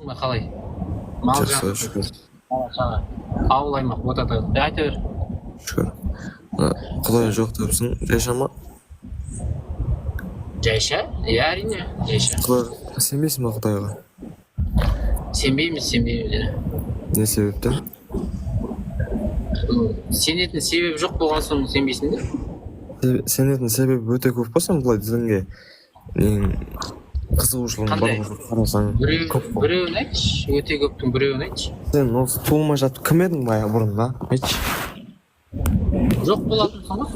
ма қалай? Мал Жақсы, шүкір. Ауыл аймақ ботата. Айта бер. Шүкір. Құдай жоқ депсің, жайша ма? Жайша? Иә, әрине, жайша. Құдай сенбейсің ба Құдайға? Сенбейміз деді. Не себептен? Сенетін себебі жоқ болған соң сенбейсің де? Сенетін себебі өте көп болсаң, былай дінге қызығушылығың бар қарасаң көп қой. Біреуін айтшы, өте көптің біреуін айтшы. Сен осы туылмай жатып кім едің бая бұрында? Айтшы. Жоқ болатынсың ғой?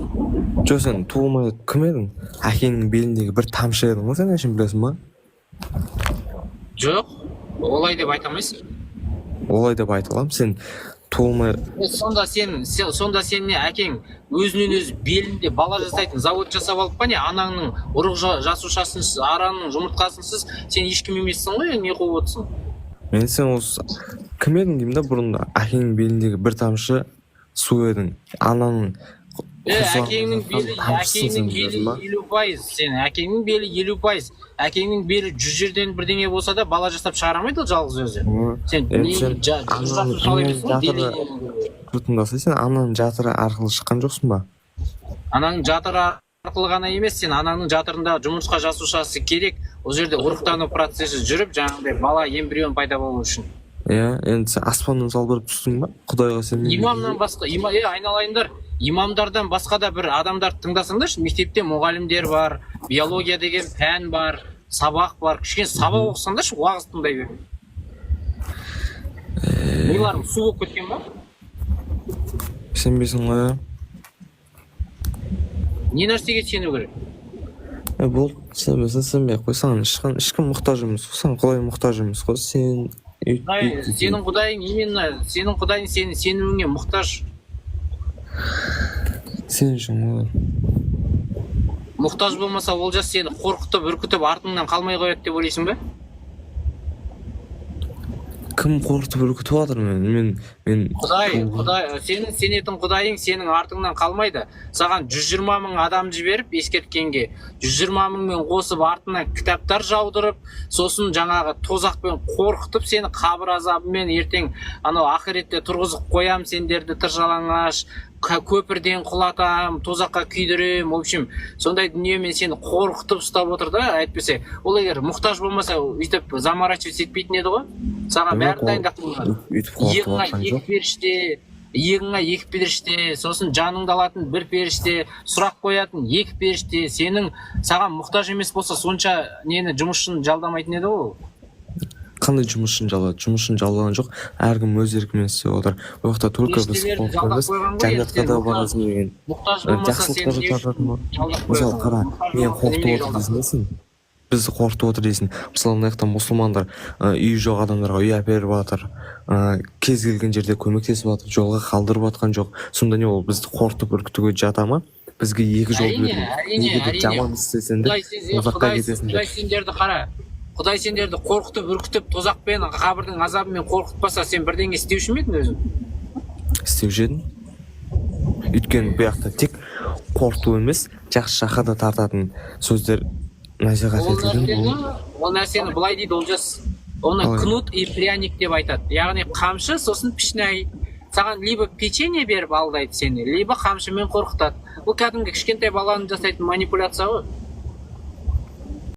Жоқ, сен туылмай жатып кім едің? Әкеңнің беліндегі бір тамшы едің ғой, сен әшейін білесің ба? Жоқ, олай деп айта алмайсың. Олай деп айта аламын, сен туылмай... Сонда сен не, әкең өзінен өзі белінде бала жасайтын завод жасап алып па не, анаңның ұрық жасушасынсыз, араның жұмыртқасынсыз сен ешкім емессің ғой, не қуып отырсың? Мен сен осы кім едің деймін да, бұрында әкеңнің беліндегі бір тамшы су едің, ананың әкеңнің белі 50%, сен әкеңнің белі 50%, әкеңнің белі 100 жерден бірдеңе болса да бала жасап шығарамайды ол жалғыз өзі. Сен жұртыңдаса, сен ананың жатыры арқылы шыққан жоқсың ба? Ананың жатыры арқылы ғана емес, сен ананың жатырында жұмыртқа жасушасы керек, ол жерде ұрықтану процесі жүріп, жаңағыдай бала эмбрион пайда болу үшін. Иә, енді сен аспаннан салбырып түстің ба? Құдайға сен... Имамнан басқа, айналайындар, имамдардан басқа да бір адамдар тыңдасаңдаршы, мектепте мұғалімдер бар, биология деген пән бар, сабақ бар, кішкене сабақ оқысаңдаршы, уағыз тыңдай бер. Миларың су болып кеткен ба? Сенбейсің ғой? Не нәрсеге сену керек? Болды, сенбей қой, саған ешкім мұқтаж емес қой, саған Құдай мұқтаж емес қой, сен... Сенің құдайың именно, сенің құдайың сенің сенуіңе мұқтаж. Сен үшін олар. Мұқтаж болмаса ол жас сені қорқытып, үркітіп, артыңнан қалмай қояды деп ойлайсың ба? Кім қорқытып үркітіп жатыр мен? Құдай, сенің сенетін құдайың сенің артыңнан қалмайды. Саған 120 мың адам жіберіп, ескерткенге 120 мыңмен қосып артынан кітаптар жаудырып, сосын жаңағы тозақпен қорқытып, сені қабір азабымен ертең анау ақиретте тұрғызып қоям, сендерді тыржалаңаш, көпірден құлатам, тозаққа күйдірем, в общем, сондай дүниемен сені қорқытып ұстап отыр да, әйтпесе. Ол егер мұқтаж болмаса, өйтіп заморачивать етпейтін еді ғой. Саған бәрін дайындап қойған. Иығыңа екі періште, сосын жаныңды алатын бір періште, сұрақ қоятын екі періште, саған мұқтаж емес болса, сонша нені жұмысшын жалдамайтын еді ол. Қандай жұмысшын жалдады? Жұмысшын жалдаған жоқ, әркім өз еркімен істеп отыр. Ол жақта только біз қорқытамыз, жәннатқа да барасың деген. Мысалы қара, мен қорқытып отыр дейсің дейсің? Бізді қорқытып отыр дейсің. Мысалы мына жақта мұсылмандар үйі жоқ адамдарға үй әперіп жатыр, кез келген жерде көмектесіп жатыр, жолға қалдырып жатқан жоқ. Сонда не ол бізді қорқытып үркітуге жата ма? Бізге екі жол берді. Егер жаман істесең де ұзаққа кетесің деп. Құдай сендерді қорқытып, үркітіп, тозақпен, қабірдің азабымен қорқытпаса, сен бірдеңе істеуші ме едің өзің? Істеуші едім. Өйткені бұл жақта тек қорқыту емес, жақсы жаққа да тартатын сөздер насихат етілген. Ол нәрсені былай дейді олжас. Оны кнут и пряник деп айтады. Яғни қамшы, сосын пішнәй. Саған либо печенье беріп алдайды сені, либо қамшымен қорқытады. Бұл кәдімгі кішкентай баланың жасайтын манипуляция ғой.